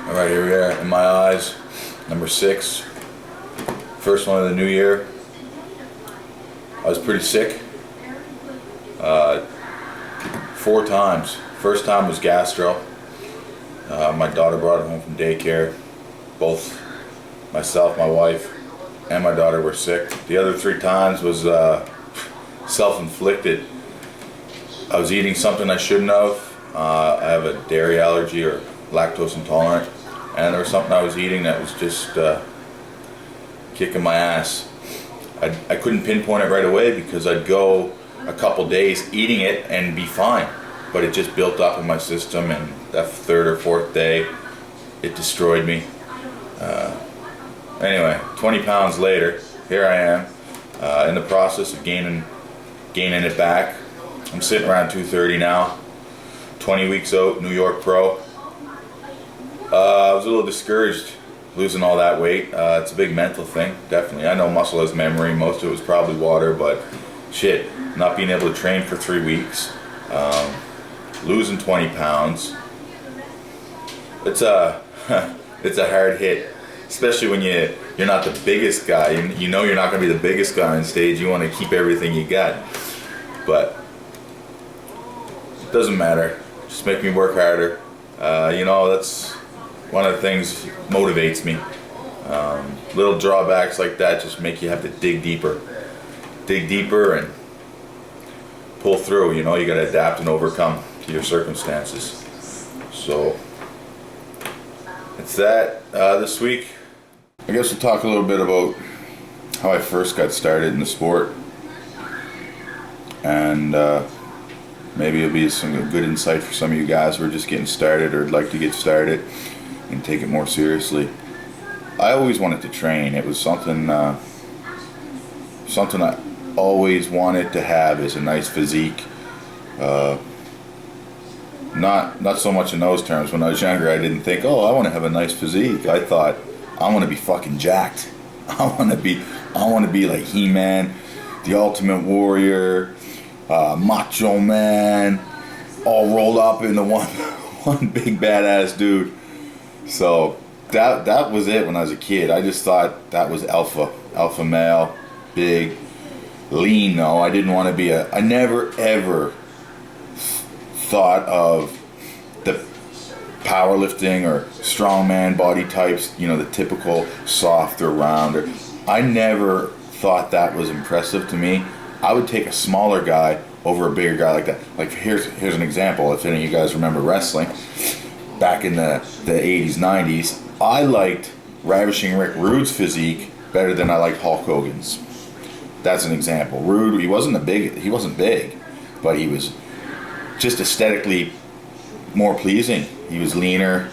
All right, here we are. In my eyes, number 6. First one of the new year. I was pretty sick. 4 times. First time was gastro. My daughter brought it home from daycare. Both myself, my wife, and my daughter were sick. The other 3 times was self-inflicted. I was eating something I shouldn't have. I have a dairy allergy or lactose intolerant, and there was something I was eating that was just kicking my ass. I couldn't pinpoint it right away because I'd go a couple days eating it and be fine, but it just built up in my system, and that 3rd or 4th day it destroyed me. Anyway, 20 pounds later, here I am in the process of gaining it back. I'm sitting around 230 now, 20 weeks out, New York Pro. I was a little discouraged losing all that weight. It's a big mental thing, definitely. I know muscle has memory. Most of it was probably water, but shit, not being able to train for 3 weeks, losing 20 pounds. It's a hard hit, especially when you're not the biggest guy. You know you're not going to be the biggest guy on stage. You want to keep everything you got, but it doesn't matter. Just make me work harder. That's one of the things motivates me. Little drawbacks like that just make you have to dig deeper and pull through. You got to adapt and overcome to your circumstances. So it's that. This week I guess we'll talk a little bit about how I first got started in the sport, and maybe it'll be some good insight for some of you guys who are just getting started or would like to get started and take it more seriously. I always wanted to train. It was something I always wanted to have, is a nice physique. Not so much in those terms. When I was younger, I didn't think, I want to have a nice physique. I thought, I want to be fucking jacked. I want to be like He-Man, the Ultimate Warrior, Macho Man, all rolled up into one big badass dude. So that was it when I was a kid. I just thought that was alpha male, big, lean. Though I didn't want to be I never ever thought of the powerlifting or strongman body types, the typical soft or round. I never thought that was impressive to me. I would take a smaller guy over a bigger guy like that. Like here's an example. If any of you guys remember wrestling back in the 80s, 90s, I liked Ravishing Rick Rude's physique better than I liked Hulk Hogan's. That's an example. Rude, he wasn't big, but he was just aesthetically more pleasing. He was leaner,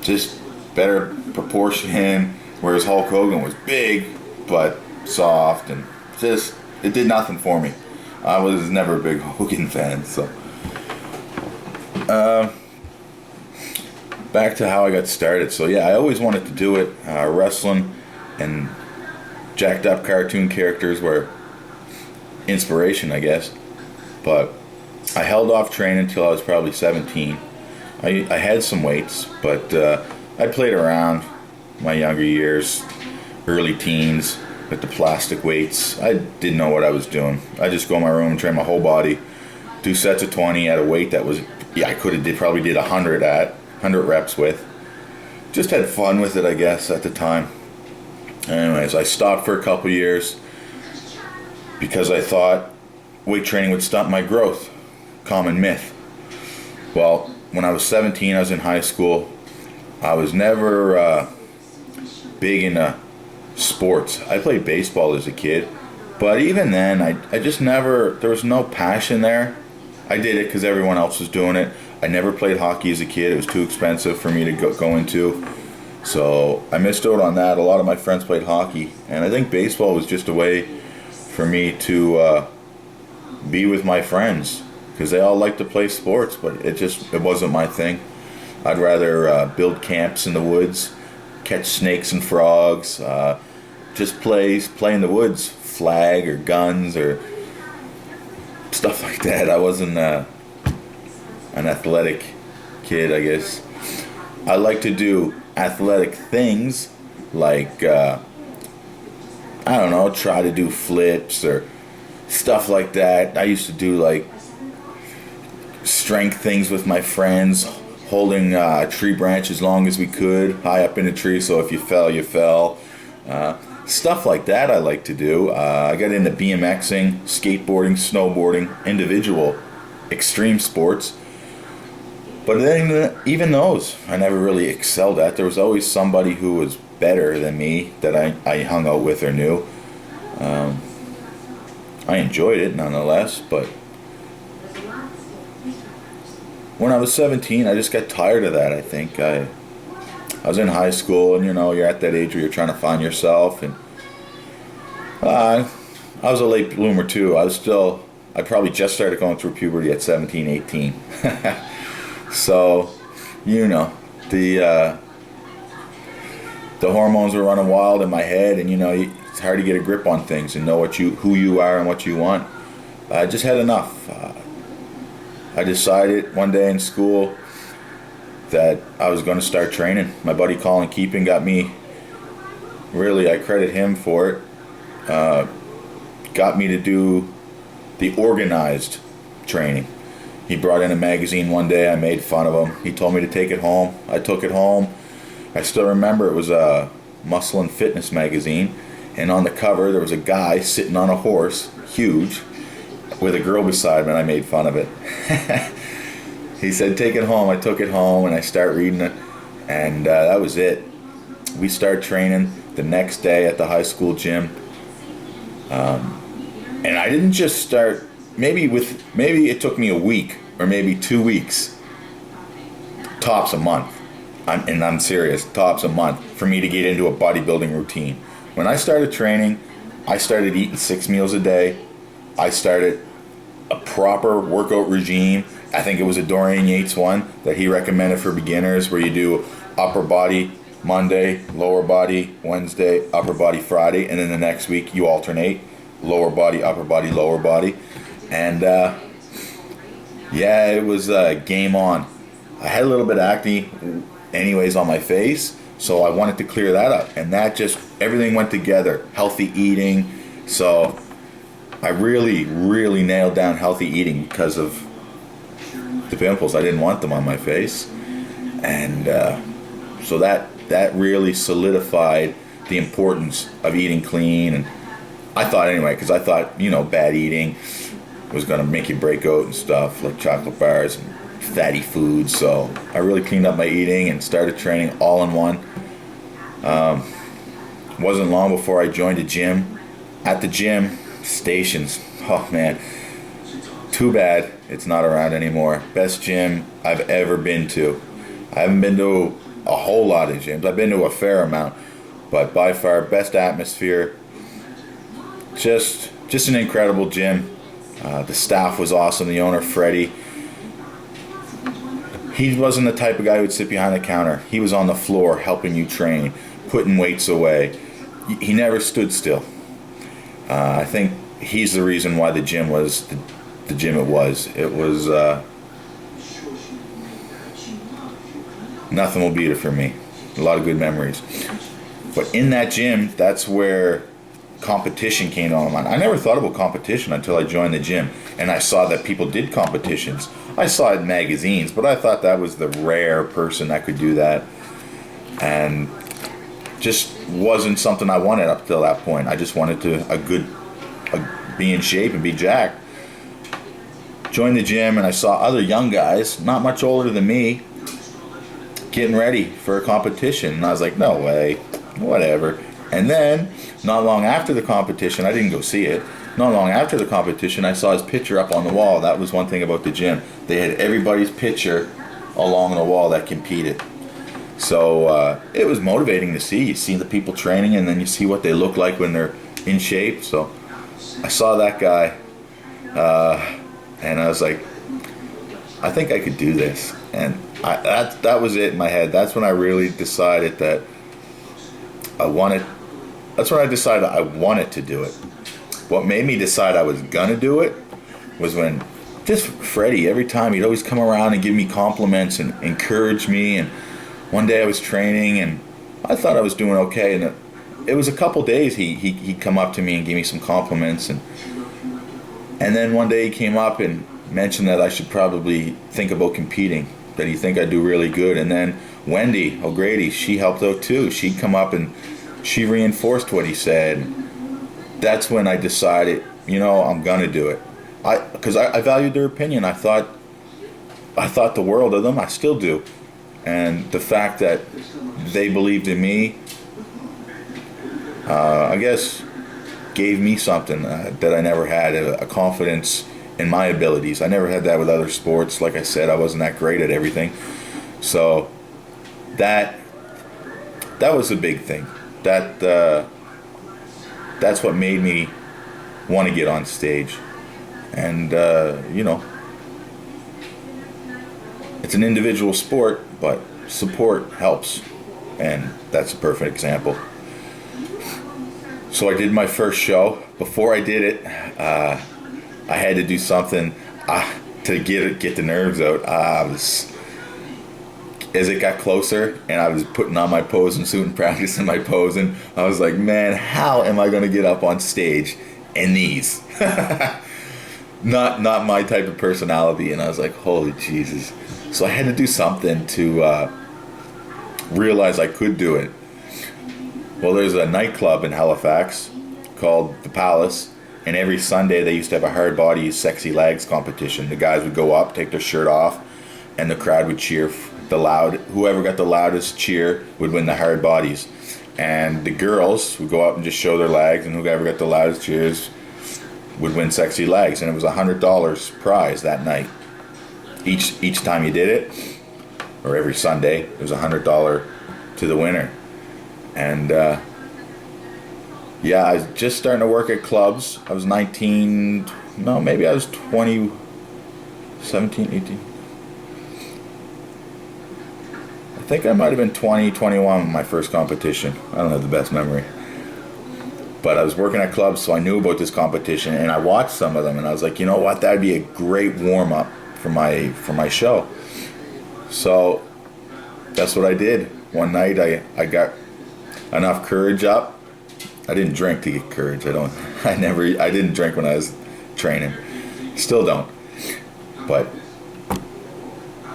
just better proportion, whereas Hulk Hogan was big but soft, and just it did nothing for me. I was never a big Hogan fan. So back to how I got started. So yeah, I always wanted to do it. Wrestling and jacked up cartoon characters were inspiration, I guess. But I held off training until I was probably 17. I had some weights, but I played around my younger years, early teens, with the plastic weights. I didn't know what I was doing. I just go in my room and train my whole body, do sets of 20 at a weight that was, I could have probably did 100 reps with. Just had fun with it, I guess, at the time. Anyways, I stopped for a couple years because I thought weight training would stunt my growth. Common myth. Well, when I was 17, I was in high school. I was never big into sports. I played baseball as a kid, but even then, I just never, there was no passion there. I did it because everyone else was doing it. I never played hockey as a kid. It was too expensive for me to go into. So I missed out on that. A lot of my friends played hockey, and I think baseball was just a way for me to be with my friends, because they all like to play sports, but it wasn't my thing. I'd rather build camps in the woods, catch snakes and frogs, just play in the woods, flag or guns or stuff like that. I wasn't an athletic kid, I guess. I like to do athletic things like, I don't know, try to do flips or stuff like that. I used to do like strength things with my friends, holding a tree branch as long as we could, high up in a tree, so if you fell, you fell. Stuff like that I like to do. I got into BMXing, skateboarding, snowboarding, individual extreme sports. But then even those, I never really excelled at. There was always somebody who was better than me that I hung out with or knew. I enjoyed it nonetheless, but when I was 17, I just got tired of that, I think. I was in high school, and you're at that age where you're trying to find yourself, and I was a late bloomer too. I probably just started going through puberty at 17, 18. So, the hormones were running wild in my head, and it's hard to get a grip on things and know who you are and what you want. I just had enough. I decided one day in school that I was going to start training. My buddy Colin Keeping got me, really, I credit him for it, got me to do the organized training. He brought in a magazine one day. I made fun of him. He told me to take it home. I took it home. I still remember it was a Muscle and Fitness magazine, and on the cover there was a guy sitting on a horse, huge, with a girl beside him, and I made fun of it. He said, take it home. I took it home, and I started reading it, and that was it. We started training the next day at the high school gym, and I didn't just start, maybe it took me a week or maybe 2 weeks, tops a month. I'm serious, tops a month, for me to get into a bodybuilding routine. When I started training, I started eating 6 meals a day. I started a proper workout regime. I think it was a Dorian Yates one that he recommended for beginners, where you do upper body Monday, lower body Wednesday, upper body Friday, and then the next week you alternate lower body, upper body, lower body. And it was game on. I had a little bit of acne anyways on my face, so I wanted to clear that up, and that just, everything went together. Healthy eating, so I really nailed down healthy eating because of the pimples. I didn't want them on my face, and so that really solidified the importance of eating clean. And I thought anyway, because I thought bad eating was going to make you break out and stuff, like chocolate bars and fatty foods. So I really cleaned up my eating and started training all in one. Wasn't long before I joined a gym. At the gym, Stations, oh man, too bad it's not around anymore. Best gym I've ever been to. I haven't been to a whole lot of gyms. I've been to a fair amount, but by far best atmosphere. Just an incredible gym. The staff was awesome. The owner, Freddie, he wasn't the type of guy who would sit behind the counter. He was on the floor helping you train, putting weights away. He never stood still. I think he's the reason why the gym was the gym it was. It was nothing will beat it for me. A lot of good memories. But in that gym, that's where competition came on. I never thought about competition until I joined the gym, and I saw that people did competitions. I saw it in magazines, but I thought that was the rare person that could do that, and just wasn't something I wanted up till that point. I just wanted to be in shape and be jacked. Joined the gym, and I saw other young guys, not much older than me, getting ready for a competition, and I was like, no way, whatever. And then, not long after the competition, I didn't go see it. Not long after the competition, I saw his picture up on the wall. That was one thing about the gym. They had everybody's picture along the wall that competed. So it was motivating to see. You see the people training, and then you see what they look like when they're in shape. So I saw that guy, and I was like, I think I could do this. And that was it in my head. That's when I really decided that that's when I decided I wanted to do it. What made me decide I was gonna do it was when just Freddie, every time he'd always come around and give me compliments and encourage me, and one day I was training and I thought I was doing okay, and it was a couple days he'd come up to me and give me some compliments, and then one day he came up and mentioned that I should probably think about competing, that he think I'd do really good. And then Wendy O'Grady, she helped out too. She'd come up and she reinforced what he said. That's when I decided, I'm gonna do it. Because I valued their opinion. I thought the world of them. I still do. And the fact that they believed in me, I guess, gave me something that I never had, a confidence in my abilities. I never had that with other sports. Like I said, I wasn't that great at everything. So that was a big thing. That's what made me want to get on stage. And, it's an individual sport, but support helps. And that's a perfect example. So I did my first show. Before I did it, I had to do something to get the nerves out. As it got closer and I was putting on my posing suit and practicing my posing, I was like, man, how am I going to get up on stage in these? Not my type of personality. And I was like, holy Jesus. So I had to do something to realize I could do it. Well, there's a nightclub in Halifax called The Palace, and every Sunday they used to have a hard body, sexy legs competition. The guys would go up, take their shirt off, and the crowd would cheer. Whoever got the loudest cheer would win the hard bodies. And the girls would go up and just show their legs, and whoever got the loudest cheers would win sexy legs. And it was $100 prize that night. Each time you did it, or every Sunday, it was $100 to the winner. And I was just starting to work at clubs. I was 19, no, maybe I was 20, 17, 18. I think I might have been 20, 21 with my first competition. I don't have the best memory. But I was working at clubs, so I knew about this competition, and I watched some of them, and I was like, you know what, that'd be a great warm-up for my show. So that's what I did. One night I got enough courage up. I didn't drink to get courage. I didn't drink when I was training. Still don't. But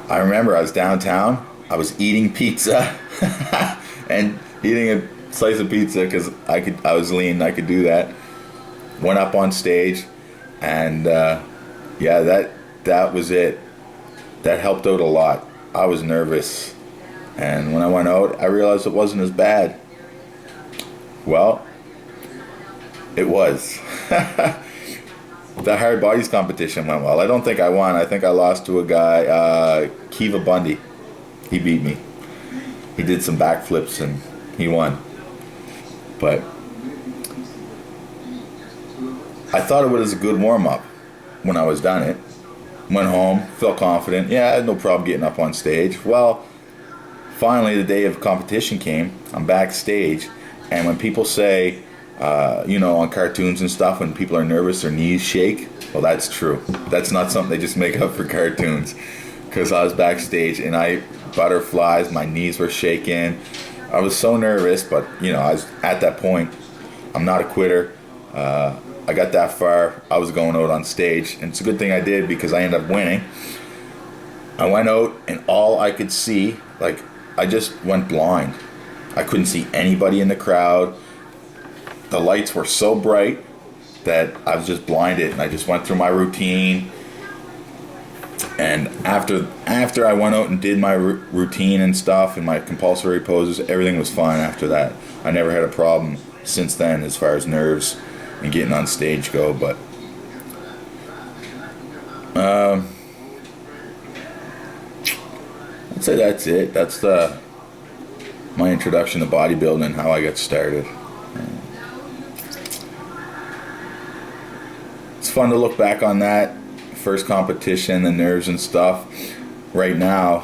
I remember I was downtown. I was eating pizza and eating a slice of pizza because I was lean. I could do that. Went up on stage, and that was it. That helped out a lot. I was nervous, and when I went out, I realized it wasn't as bad. Well, it was. The hard bodies competition went well. I don't think I won. I think I lost to a guy, Kiva Bundy. He beat me. He did some backflips and he won. But I thought it was a good warm-up when I was done it. Went home, felt confident. Yeah, I had no problem getting up on stage. Well, finally the day of competition came. I'm backstage, and when people say, on cartoons and stuff, when people are nervous, their knees shake. Well, that's true. That's not something they just make up for cartoons. Because I was backstage and butterflies, my knees were shaking. I was so nervous, but I was at that point. I'm not a quitter. I got that far. I was going out on stage, and it's a good thing I did because I ended up winning. I went out, and all I could see, I just went blind. I couldn't see anybody in the crowd. The lights were so bright that I was just blinded, and I just went through my routine. And after I went out and did my routine and stuff and my compulsory poses, everything was fine after that. I never had a problem since then as far as nerves and getting on stage go. But I'd say that's it. That's my introduction to bodybuilding and how I got started. It's fun to look back on that first competition, the nerves and stuff, right now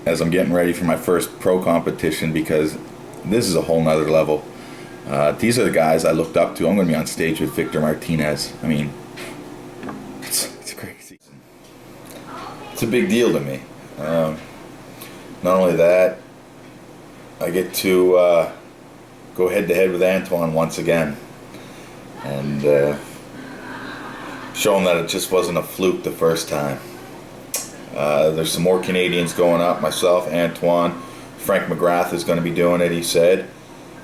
as I'm getting ready for my first pro competition, because this is a whole nother level. These are the guys I looked up to. I'm going to be on stage with Victor Martinez. I mean, it's crazy. It's a big deal to me. Not only that, I get to go head to head with Antoine once again, and show him that it just wasn't a fluke the first time. There's some more Canadians going up. Myself, Antoine, Frank McGrath is going to be doing it, he said.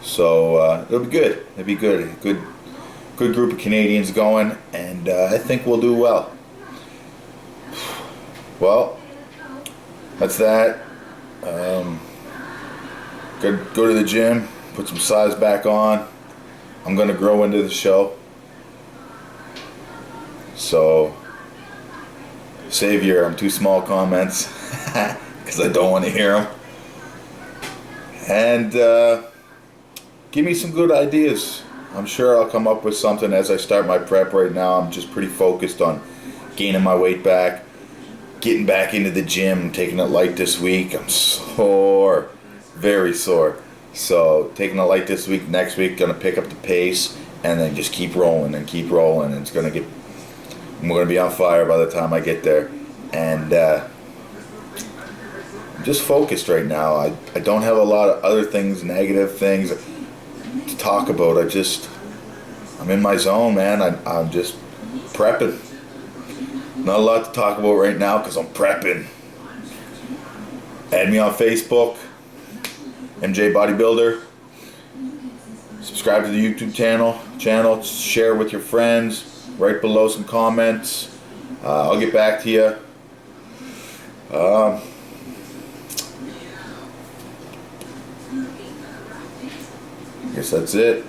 So it'll be good. It'll be good. Good group of Canadians going, and I think we'll do well. Well, that's that. Go to the gym, put some size back on. I'm going to grow into the show. So, save your "I'm too small" comments, because I don't want to hear them. And give me some good ideas. I'm sure I'll come up with something as I start my prep. Right now I'm just pretty focused on gaining my weight back, getting back into the gym, taking it light this week. I'm sore, very sore. So taking it light this week, next week gonna pick up the pace and then just keep rolling and keep rolling. And I'm gonna be on fire by the time I get there. And I'm just focused right now. I don't have a lot of other things, negative things to talk about. I'm in my zone, man. I'm just prepping. Not a lot to talk about right now because I'm prepping. Add me on Facebook, MJ Bodybuilder. Subscribe to the YouTube channel. Share with your friends. Write below some comments. I'll get back to you. I guess that's it.